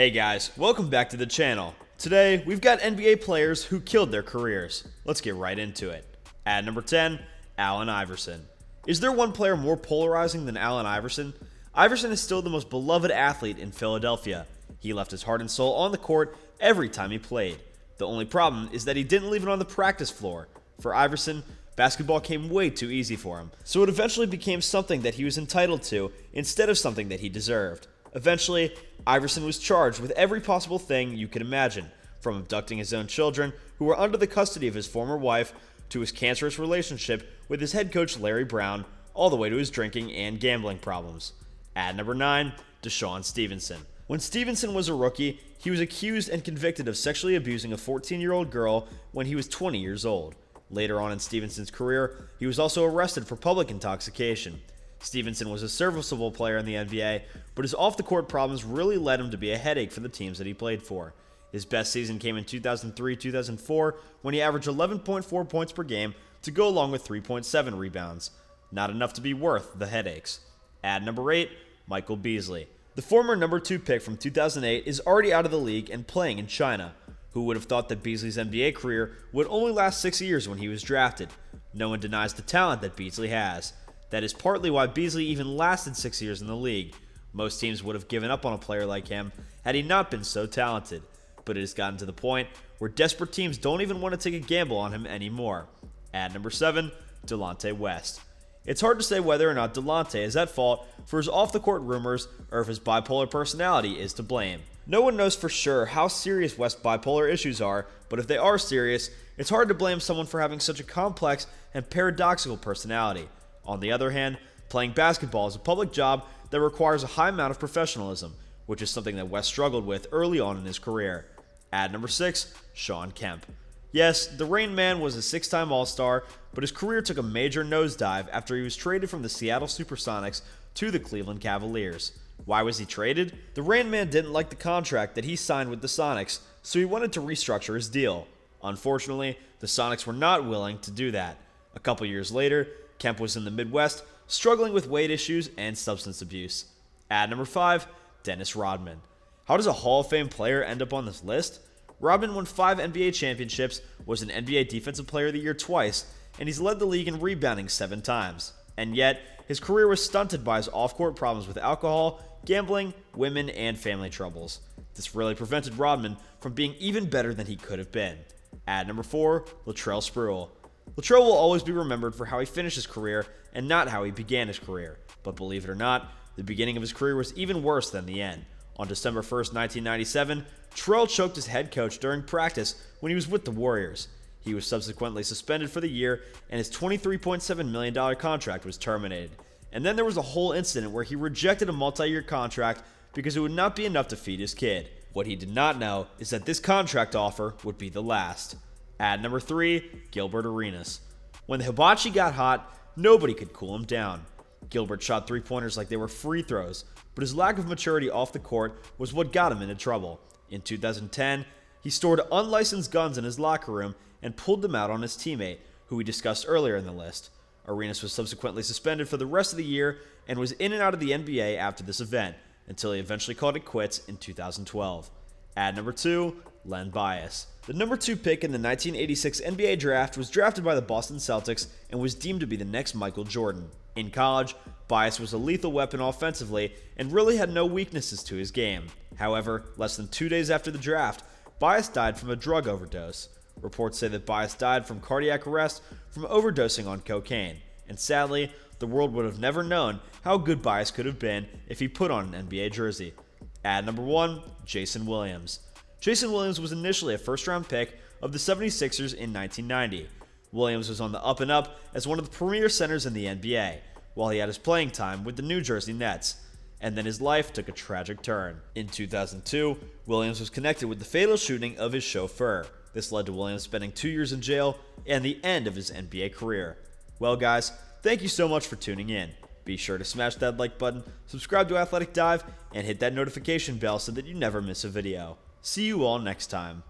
Hey guys, welcome back to the channel. Today, we've got NBA players who killed their careers. Let's get right into it. At number 10, Allen Iverson. Is there one player more polarizing than Allen Iverson? Iverson is still the most beloved athlete in Philadelphia. He left his heart and soul on the court every time he played. The only problem is that he didn't leave it on the practice floor. For Iverson, basketball came way too easy for him, so it eventually became something that he was entitled to instead of something that he deserved. Eventually, Iverson was charged with every possible thing you could imagine, from abducting his own children, who were under the custody of his former wife, to his cancerous relationship with his head coach Larry Brown, all the way to his drinking and gambling problems. At number 9, DeShaun Stevenson. When Stevenson was a rookie, he was accused and convicted of sexually abusing a 14-year-old girl when he was 20 years old. Later on in Stevenson's career, he was also arrested for public intoxication. Stevenson was a serviceable player in the NBA, but his off-the-court problems really led him to be a headache for the teams that he played for. His best season came in 2003-2004 when he averaged 11.4 points per game to go along with 3.7 rebounds. Not enough to be worth the headaches. At number 8, Michael Beasley. The former number 2 pick from 2008 is already out of the league and playing in China. Who would have thought that Beasley's NBA career would only last 6 years when he was drafted? No one denies the talent that Beasley has. That is partly why Beasley even lasted 6 years in the league. Most teams would have given up on a player like him had he not been so talented. But it has gotten to the point where desperate teams don't even want to take a gamble on him anymore. At number 7, Delonte West. It's hard to say whether or not Delonte is at fault for his off-the-court rumors or if his bipolar personality is to blame. No one knows for sure how serious West's bipolar issues are, but if they are serious, it's hard to blame someone for having such a complex and paradoxical personality. On the other hand, playing basketball is a public job that requires a high amount of professionalism, which is something that West struggled with early on in his career. At number 6, Shawn Kemp. Yes, the Rain Man was a 6-time All-Star, but his career took a major nosedive after he was traded from the Seattle Supersonics to the Cleveland Cavaliers. Why was he traded? The Rain Man didn't like the contract that he signed with the Sonics, so he wanted to restructure his deal. Unfortunately, the Sonics were not willing to do that. A couple years later, Kemp was in the Midwest, struggling with weight issues and substance abuse. At number 5, Dennis Rodman. How does a Hall of Fame player end up on this list? Rodman won 5 NBA championships, was an NBA Defensive Player of the Year twice, and he's led the league in rebounding 7 times. And yet, his career was stunted by his off-court problems with alcohol, gambling, women, and family troubles. This really prevented Rodman from being even better than he could have been. At number 4, Latrell Sprewell. Latrell will always be remembered for how he finished his career and not how he began his career. But believe it or not, the beginning of his career was even worse than the end. On December 1st, 1997, Terrell choked his head coach during practice when he was with the Warriors. He was subsequently suspended for the year, and his $23.7 million contract was terminated. And then there was a whole incident where he rejected a multi-year contract because it would not be enough to feed his kid. What he did not know is that this contract offer would be the last. At number 3, Gilbert Arenas. When the hibachi got hot, nobody could cool him down. Gilbert shot 3-pointers like they were free throws, but his lack of maturity off the court was what got him into trouble. In 2010, he stored unlicensed guns in his locker room and pulled them out on his teammate, who we discussed earlier in the list. Arenas was subsequently suspended for the rest of the year and was in and out of the NBA after this event, until he eventually called it quits in 2012. At number 2, Len Bias. The number 2 pick in the 1986 NBA draft was drafted by the Boston Celtics and was deemed to be the next Michael Jordan. In college, Bias was a lethal weapon offensively and really had no weaknesses to his game. However, less than 2 days after the draft, Bias died from a drug overdose. Reports say that Bias died from cardiac arrest from overdosing on cocaine, and sadly, the world would have never known how good Bias could have been if he put on an NBA jersey. At number 1, Jason Williams. Jason Williams was initially a first-round pick of the 76ers in 1990. Williams was on the up and up as one of the premier centers in the NBA, while he had his playing time with the New Jersey Nets. And then his life took a tragic turn. In 2002, Williams was connected with the fatal shooting of his chauffeur. This led to Williams spending 2 years in jail and the end of his NBA career. Well guys, thank you so much for tuning in. Be sure to smash that like button, subscribe to Athletic Dive, and hit that notification bell so that you never miss a video. See you all next time.